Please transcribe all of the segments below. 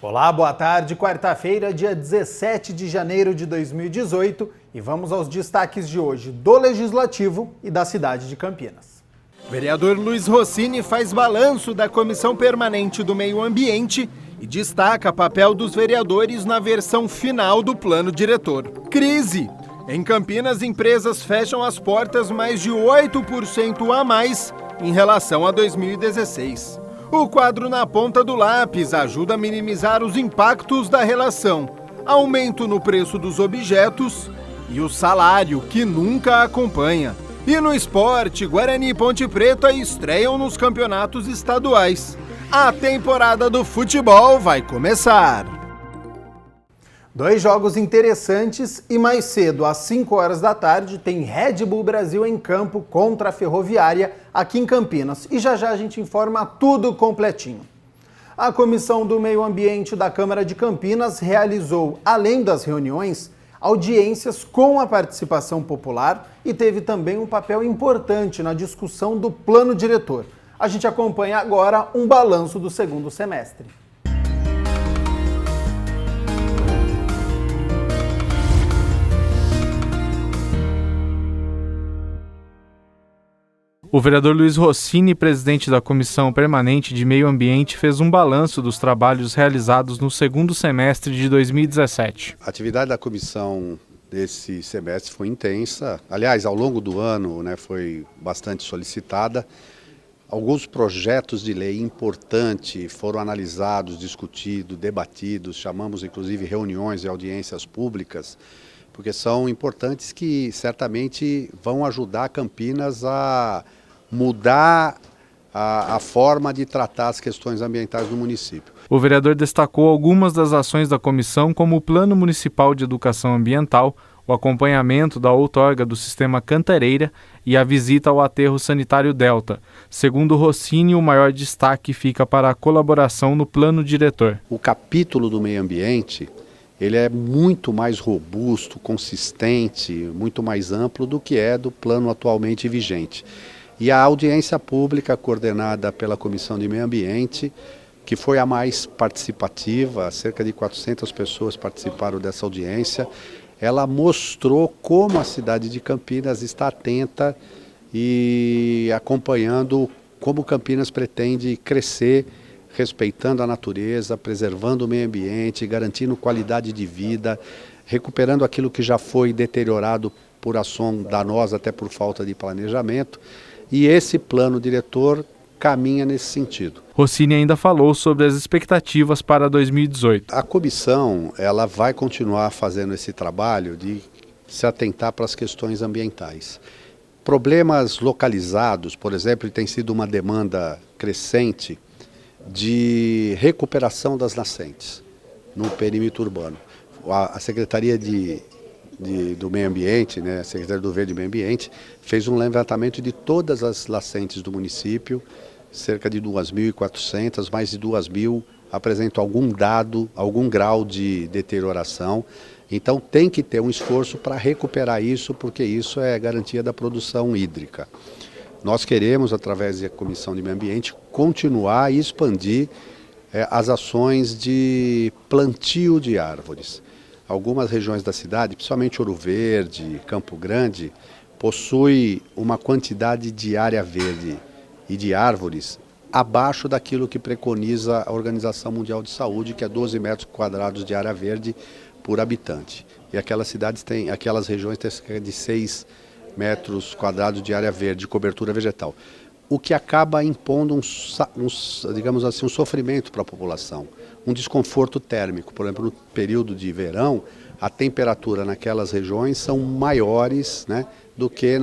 Olá, boa tarde. Quarta-feira, dia 17 de janeiro de 2018 e vamos aos destaques de hoje do Legislativo e da cidade de Campinas. O vereador Luiz Rossini faz balanço da Comissão Permanente do Meio Ambiente e destaca o papel dos vereadores na versão final do plano diretor. Crise. Em Campinas, empresas fecham as portas mais de 8% a mais em relação a 2016. O quadro na ponta do lápis ajuda a minimizar os impactos da relação, aumento no preço dos objetos e o salário, que nunca acompanha. E no esporte, Guarani e Ponte Preta estreiam nos campeonatos estaduais. A temporada do futebol vai começar. 2 jogos interessantes e mais cedo, às 5 horas da tarde, tem Red Bull Brasil em campo contra a Ferroviária aqui em Campinas. E já a gente informa tudo completinho. A Comissão do Meio Ambiente da Câmara de Campinas realizou, além das reuniões, audiências com a participação popular e teve também um papel importante na discussão do plano diretor. A gente acompanha agora um balanço do segundo semestre. O vereador Luiz Rossini, presidente da Comissão Permanente de Meio Ambiente, fez um balanço dos trabalhos realizados no segundo semestre de 2017. A atividade da comissão desse semestre foi intensa. Aliás, ao longo do ano, foi bastante solicitada. Alguns projetos de lei importantes foram analisados, discutidos, debatidos. Chamamos, inclusive, reuniões e audiências públicas, porque são importantes que certamente vão ajudar Campinas a mudar a forma de tratar as questões ambientais do município. O vereador destacou algumas das ações da comissão, como o Plano Municipal de Educação Ambiental, o acompanhamento da outorga do Sistema Cantareira e a visita ao Aterro Sanitário Delta. Segundo Rossini, o maior destaque fica para a colaboração no plano diretor. O capítulo do meio ambiente, ele é muito mais robusto, consistente, muito mais amplo do que é do plano atualmente vigente. E a audiência pública coordenada pela Comissão de Meio Ambiente, que foi a mais participativa, cerca de 400 pessoas participaram dessa audiência, ela mostrou como a cidade de Campinas está atenta e acompanhando como Campinas pretende crescer, respeitando a natureza, preservando o meio ambiente, garantindo qualidade de vida, recuperando aquilo que já foi deteriorado por ação danosa, até por falta de planejamento. E esse plano diretor caminha nesse sentido. Rossini ainda falou sobre as expectativas para 2018. A comissão ela vai continuar fazendo esse trabalho de se atentar para as questões ambientais. Problemas localizados, por exemplo, tem sido uma demanda crescente de recuperação das nascentes no perímetro urbano. A Secretaria do Meio Ambiente, a Secretaria do Verde e Meio Ambiente, fez um levantamento de todas as nascentes do município, cerca de 2.400, mais de 2.000 apresentam algum grau de deterioração. Então tem que ter um esforço para recuperar isso, porque isso é garantia da produção hídrica. Nós queremos, através da Comissão de Meio Ambiente, continuar e expandir as ações de plantio de árvores. Algumas regiões da cidade, principalmente Ouro Verde, Campo Grande, possui uma quantidade de área verde e de árvores abaixo daquilo que preconiza a Organização Mundial de Saúde, que é 12 metros quadrados de área verde por habitante. E aquelas regiões têm cerca de 6 metros quadrados de área verde, de cobertura vegetal. O que acaba impondo digamos assim, um sofrimento para a população, um desconforto térmico. Por exemplo, no período de verão, a temperatura naquelas regiões são maiores do que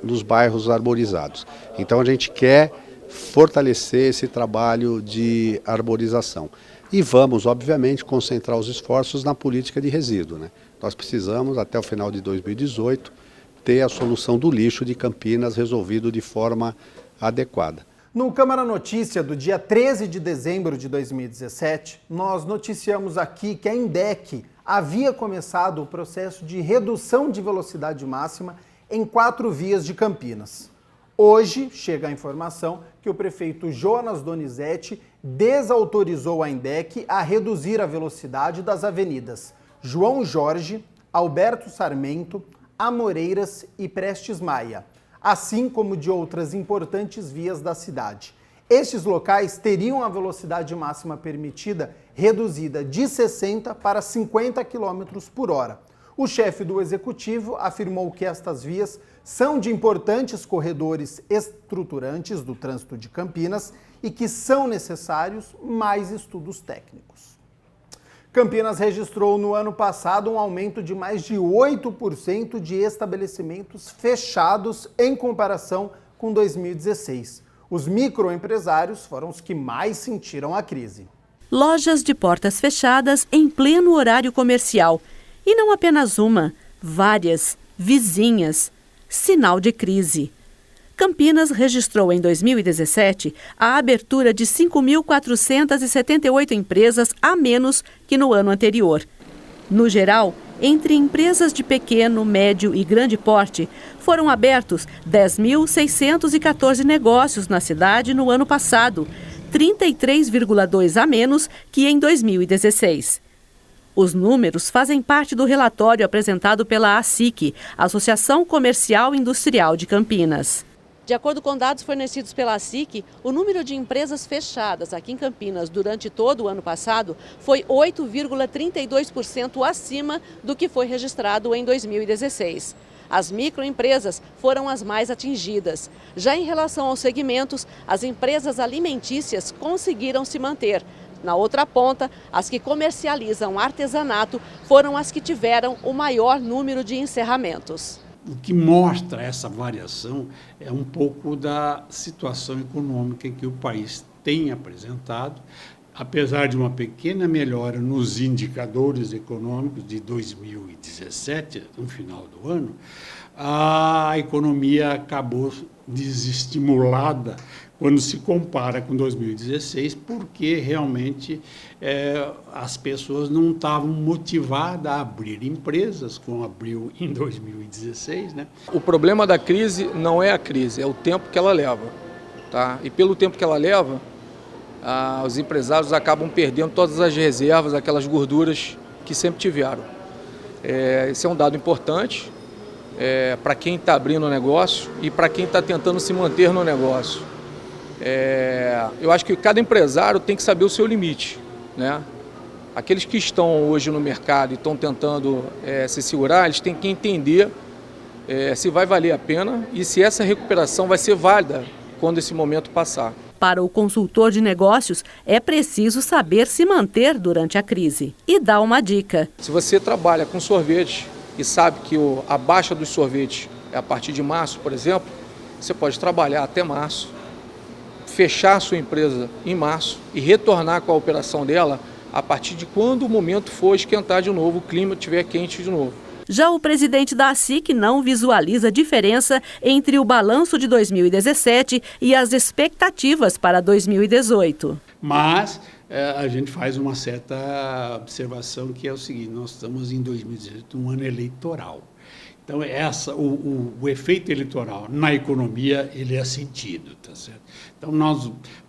nos bairros arborizados. Então a gente quer fortalecer esse trabalho de arborização. E vamos, obviamente, concentrar os esforços na política de resíduo. Nós precisamos, até o final de 2018, ter a solução do lixo de Campinas resolvido de forma adequada. No Câmara Notícia do dia 13 de dezembro de 2017, nós noticiamos aqui que a INDEC havia começado o processo de redução de velocidade máxima em 4 vias de Campinas. Hoje chega a informação que o prefeito Jonas Donizete desautorizou a INDEC a reduzir a velocidade das avenidas João Jorge, Alberto Sarmento, Amoreiras e Prestes Maia, assim como de outras importantes vias da cidade. Estes locais teriam a velocidade máxima permitida reduzida de 60 para 50 km por hora. O chefe do executivo afirmou que estas vias são de importantes corredores estruturantes do trânsito de Campinas e que são necessários mais estudos técnicos. Campinas registrou no ano passado um aumento de mais de 8% de estabelecimentos fechados em comparação com 2016. Os microempresários foram os que mais sentiram a crise. Lojas de portas fechadas em pleno horário comercial. E não apenas uma, várias, vizinhas. Sinal de crise. Campinas registrou em 2017 a abertura de 5.478 empresas a menos que no ano anterior. No geral, entre empresas de pequeno, médio e grande porte, foram abertos 10.614 negócios na cidade no ano passado, 33,2 a menos que em 2016. Os números fazem parte do relatório apresentado pela ASIC, Associação Comercial e Industrial de Campinas. De acordo com dados fornecidos pela ASIC, o número de empresas fechadas aqui em Campinas durante todo o ano passado foi 8,32% acima do que foi registrado em 2016. As microempresas foram as mais atingidas. Já em relação aos segmentos, as empresas alimentícias conseguiram se manter. Na outra ponta, as que comercializam artesanato foram as que tiveram o maior número de encerramentos. O que mostra essa variação é um pouco da situação econômica que o país tem apresentado. Apesar de uma pequena melhora nos indicadores econômicos de 2017, no final do ano, a economia acabou desestimulada quando se compara com 2016, porque realmente as pessoas não estavam motivadas a abrir empresas, como abriu em 2016, né? O problema da crise não é a crise, é o tempo que ela leva, tá? E pelo tempo que ela leva, os empresários acabam perdendo todas as reservas, aquelas gorduras que sempre tiveram. Esse é um dado importante para quem está abrindo o negócio e para quem está tentando se manter no negócio. Eu acho que cada empresário tem que saber o seu limite, né? Aqueles que estão hoje no mercado e estão tentando se segurar, eles têm que entender se vai valer a pena e se essa recuperação vai ser válida quando esse momento passar. Para o consultor de negócios, é preciso saber se manter durante a crise. E dá uma dica. Se você trabalha com sorvete e sabe que a baixa dos sorvetes é a partir de março, por exemplo, você pode trabalhar até março, fechar a sua empresa em março e retornar com a operação dela a partir de quando o momento for esquentar de novo, o clima estiver quente de novo. Já o presidente da ASIC não visualiza diferença entre o balanço de 2017 e as expectativas para 2018. Mas a gente faz uma certa observação que é o seguinte: nós estamos em 2018, um ano eleitoral. Então, o efeito eleitoral na economia, ele é sentido, tá certo? Então,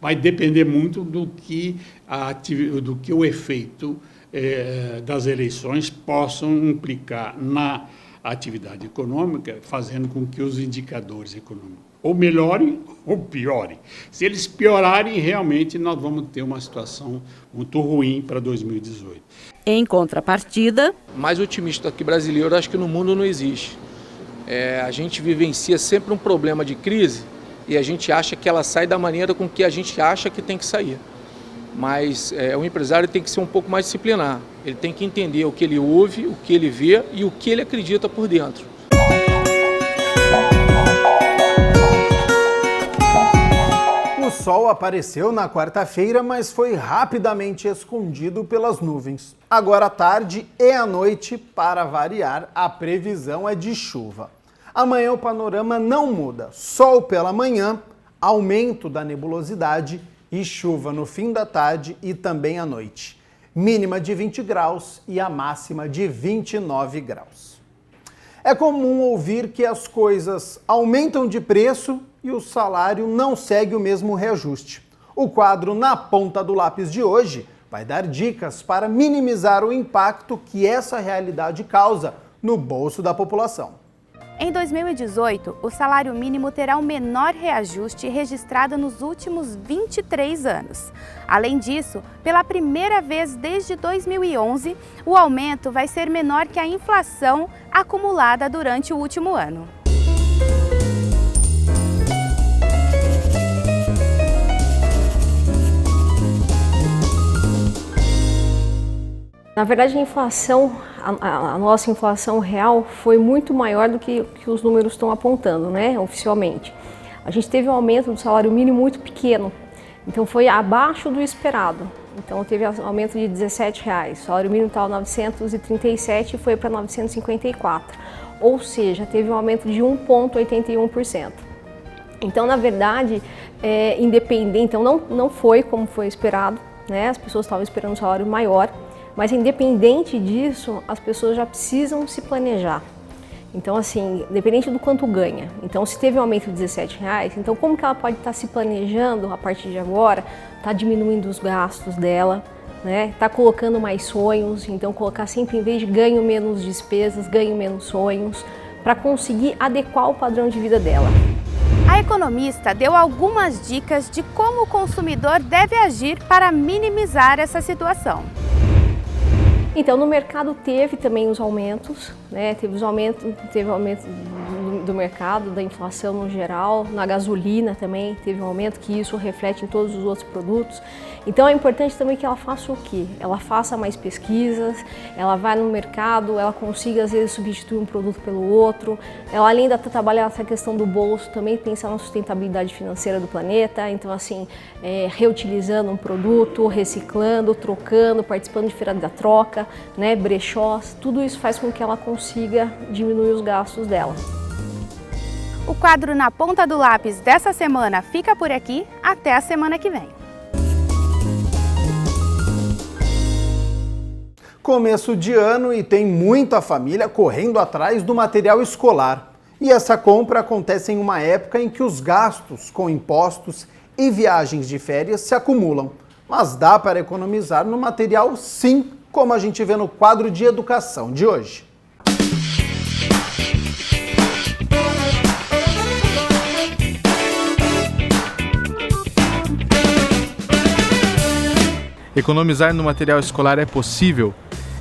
vai depender muito do que o efeito das eleições possam implicar na atividade econômica, fazendo com que os indicadores econômicos ou melhorem ou piorem. Se eles piorarem, realmente nós vamos ter uma situação muito ruim para 2018. Em contrapartida, mais otimista que brasileiro, acho que no mundo não existe. A gente vivencia sempre um problema de crise e a gente acha que ela sai da maneira com que a gente acha que tem que sair. Mas o empresário tem que ser um pouco mais disciplinar. Ele tem que entender o que ele ouve, o que ele vê e o que ele acredita por dentro. O sol apareceu na quarta-feira, mas foi rapidamente escondido pelas nuvens. Agora à tarde e à noite, para variar, a previsão é de chuva. Amanhã o panorama não muda. Sol pela manhã, aumento da nebulosidade e chuva no fim da tarde e também à noite. Mínima de 20 graus e a máxima de 29 graus. É comum ouvir que as coisas aumentam de preço e o salário não segue o mesmo reajuste. O quadro Na Ponta do Lápis de hoje vai dar dicas para minimizar o impacto que essa realidade causa no bolso da população. Em 2018, o salário mínimo terá o menor reajuste registrado nos últimos 23 anos. Além disso, pela primeira vez desde 2011, o aumento vai ser menor que a inflação acumulada durante o último ano. Na verdade, a inflação, a nossa inflação real foi muito maior do que os números estão apontando, né, oficialmente. A gente teve um aumento do salário mínimo muito pequeno, então foi abaixo do esperado. Então teve um aumento de R$17, o salário mínimo estava 937 e foi para 954, ou seja, teve um aumento de 1,81%. Então, na verdade, independente, então não foi como foi esperado, né, as pessoas estavam esperando um salário maior. Mas independente disso, as pessoas já precisam se planejar. Então, assim, independente do quanto ganha. Então, se teve um aumento de R$17, então como que ela pode estar se planejando a partir de agora? Está diminuindo os gastos dela, né? Está colocando mais sonhos, então colocar sempre, em vez de ganho menos despesas, ganho menos sonhos, para conseguir adequar o padrão de vida dela. A economista deu algumas dicas de como o consumidor deve agir para minimizar essa situação. Então, no mercado teve também os aumentos, né? Teve aumento do mercado, da inflação no geral, na gasolina também teve um aumento, que isso reflete em todos os outros produtos. Então é importante também que ela faça o quê? Ela faça mais pesquisas, ela vai no mercado, ela consiga às vezes substituir um produto pelo outro, ela além de trabalhar essa questão do bolso, também pensar na sustentabilidade financeira do planeta, então assim, reutilizando um produto, reciclando, trocando, participando de feira da troca, né, brechós, tudo isso faz com que ela consiga diminuir os gastos dela. O quadro Na Ponta do Lápis dessa semana fica por aqui, até a semana que vem. Começo de ano e tem muita família correndo atrás do material escolar. E essa compra acontece em uma época em que os gastos com impostos e viagens de férias se acumulam. Mas dá para economizar no material sim, como a gente vê no quadro de educação de hoje. Economizar no material escolar é possível?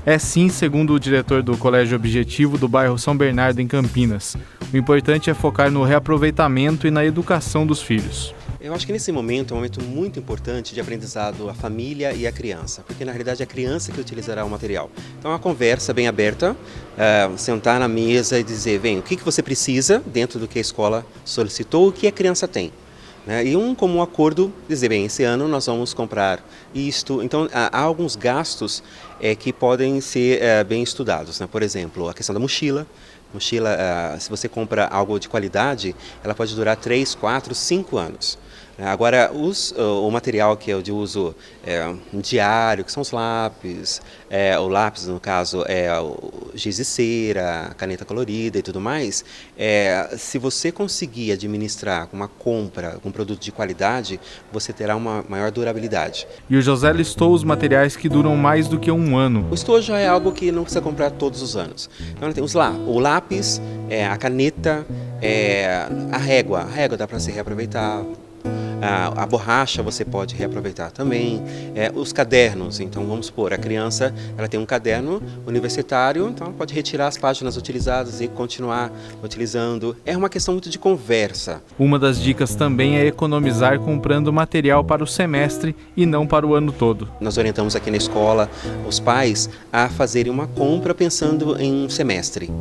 É sim, segundo o diretor do Colégio Objetivo do bairro São Bernardo, em Campinas. O importante é focar no reaproveitamento e na educação dos filhos. Eu acho que nesse momento é um momento muito importante de aprendizado à família e à criança, porque na realidade é a criança que utilizará o material. Então é uma conversa bem aberta, sentar na mesa e dizer, o que você precisa dentro do que a escola solicitou, o que a criança tem. E um comum acordo, dizer, esse ano nós vamos comprar isto. Então, há alguns gastos que podem ser bem estudados. Por exemplo, a questão da mochila. Se você compra algo de qualidade, ela pode durar 3, 4, 5 anos. Agora, o material que é de uso diário, que são os lápis, o lápis, no caso, o giz de cera, a caneta colorida e tudo mais, se você conseguir administrar uma compra com um produto de qualidade, você terá uma maior durabilidade. E o José listou os materiais que duram mais do que um ano. O estojo é algo que não precisa comprar todos os anos. Então, temos lá o lápis, a caneta, a régua dá para se reaproveitar. A borracha você pode reaproveitar também, os cadernos, então vamos supor, a criança ela tem um caderno universitário, então ela pode retirar as páginas utilizadas e continuar utilizando, é uma questão muito de conversa. Uma das dicas também é economizar comprando material para o semestre e não para o ano todo. Nós orientamos aqui na escola os pais a fazerem uma compra pensando em um semestre.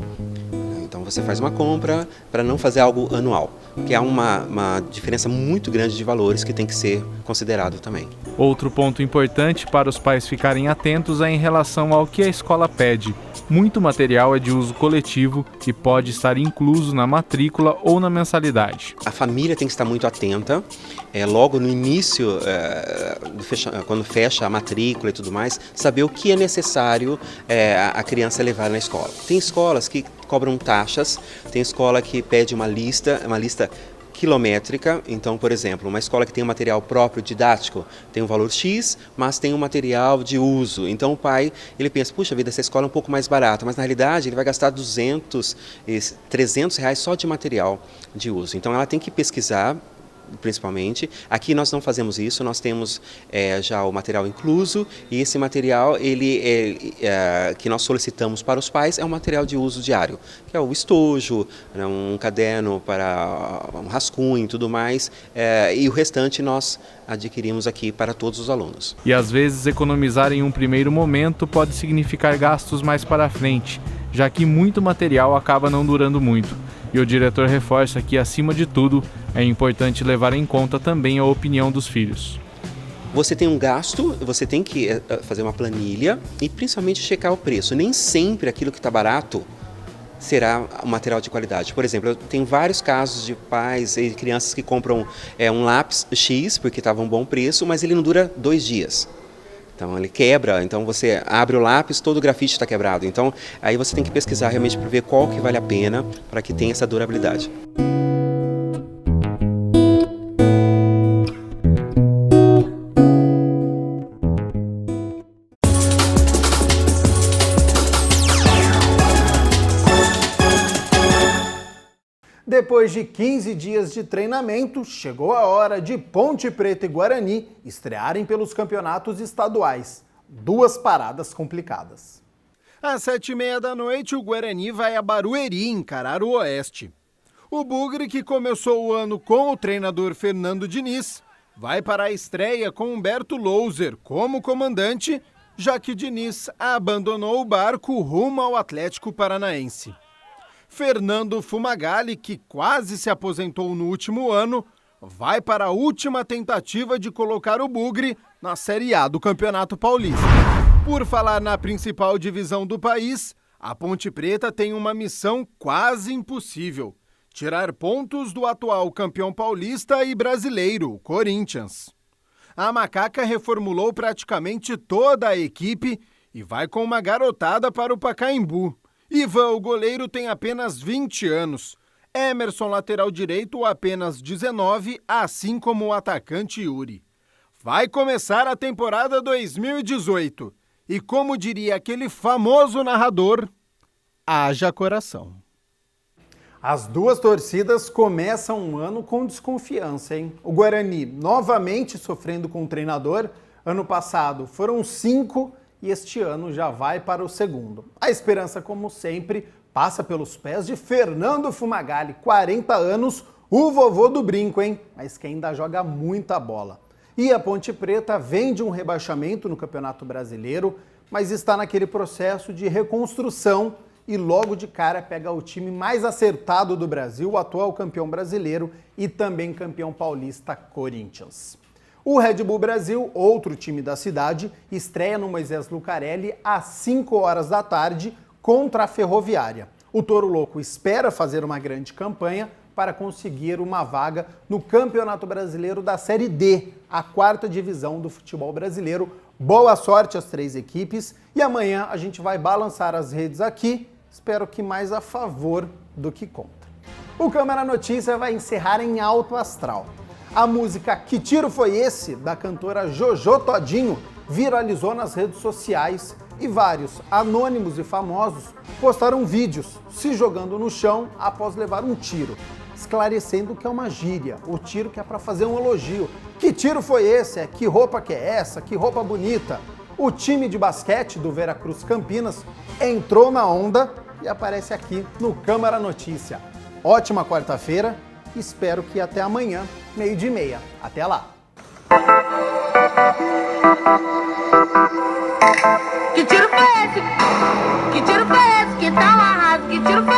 Então você faz uma compra para não fazer algo anual, porque há uma diferença muito grande de valores que tem que ser considerado também. Outro ponto importante para os pais ficarem atentos é em relação ao que a escola pede. Muito material é de uso coletivo e pode estar incluso na matrícula ou na mensalidade. A família tem que estar muito atenta, logo no início, quando fecha a matrícula e tudo mais, saber o que é necessário a criança levar na escola. Tem escolas que cobram taxas, tem escola que pede uma lista quilométrica. Então, por exemplo, uma escola que tem um material próprio didático tem um valor X, mas tem um material de uso. Então o pai, ele pensa, puxa vida, essa escola é um pouco mais barata, mas na realidade ele vai gastar 200, 300 reais só de material de uso. Então ela tem que pesquisar, principalmente. Aqui nós não fazemos isso, nós temos já o material incluso, e esse material que nós solicitamos para os pais é um material de uso diário, que é o estojo, um caderno para um rascunho e tudo mais, e o restante nós adquirimos aqui para todos os alunos. E às vezes economizar em um primeiro momento pode significar gastos mais para frente, já que muito material acaba não durando muito. E o diretor reforça que, acima de tudo, é importante levar em conta também a opinião dos filhos. Você tem um gasto, você tem que fazer uma planilha e principalmente checar o preço. Nem sempre aquilo que está barato será um material de qualidade. Por exemplo, eu tenho vários casos de pais e crianças que compram um lápis X porque estava um bom preço, mas ele não dura 2 dias. Então ele quebra, então você abre o lápis, todo o grafite está quebrado. Então aí você tem que pesquisar realmente para ver qual que vale a pena para que tenha essa durabilidade. Depois de 15 dias de treinamento, chegou a hora de Ponte Preta e Guarani estrearem pelos campeonatos estaduais. 2 paradas complicadas. Às 7h30 da noite, o Guarani vai a Barueri encarar o Oeste. O Bugre, que começou o ano com o treinador Fernando Diniz, vai para a estreia com Humberto Louser como comandante, já que Diniz abandonou o barco rumo ao Atlético Paranaense. Fernando Fumagalli, que quase se aposentou no último ano, vai para a última tentativa de colocar o Bugre na Série A do Campeonato Paulista. Por falar na principal divisão do país, a Ponte Preta tem uma missão quase impossível: tirar pontos do atual campeão paulista e brasileiro, o Corinthians. A Macaca reformulou praticamente toda a equipe e vai com uma garotada para o Pacaembu. Ivan, o goleiro, tem apenas 20 anos. Emerson, lateral direito, apenas 19, assim como o atacante Yuri. Vai começar a temporada 2018. E como diria aquele famoso narrador, haja coração. As 2 torcidas começam um ano com desconfiança, hein? O Guarani novamente sofrendo com o treinador. Ano passado foram 5 e este ano já vai para o 2º. A esperança, como sempre, passa pelos pés de Fernando Fumagalli, 40 anos, o vovô do brinco, hein? Mas que ainda joga muita bola. E a Ponte Preta vem de um rebaixamento no Campeonato Brasileiro, mas está naquele processo de reconstrução e logo de cara pega o time mais acertado do Brasil, o atual campeão brasileiro e também campeão paulista, Corinthians. O Red Bull Brasil, outro time da cidade, estreia no Moisés Lucarelli às 5 horas da tarde contra a Ferroviária. O Toro Louco espera fazer uma grande campanha para conseguir uma vaga no Campeonato Brasileiro da Série D, a 4ª divisão do futebol brasileiro. Boa sorte às 3 equipes e amanhã a gente vai balançar as redes aqui, espero que mais a favor do que contra. O Câmara Notícia vai encerrar em alto astral. A música Que Tiro Foi Esse, da cantora Jojo Todinho, viralizou nas redes sociais e vários anônimos e famosos postaram vídeos se jogando no chão após levar um tiro, esclarecendo que é uma gíria, o tiro que é para fazer um elogio. Que tiro foi esse? Que roupa que é essa? Que roupa bonita! O time de basquete do Veracruz Campinas entrou na onda e aparece aqui no Câmara Notícia. Ótima quarta-feira, espero que até amanhã, 12h30. Até lá! Que tiro foi esse? Que tiro foi esse? Que tá amarrado? Que tiro foi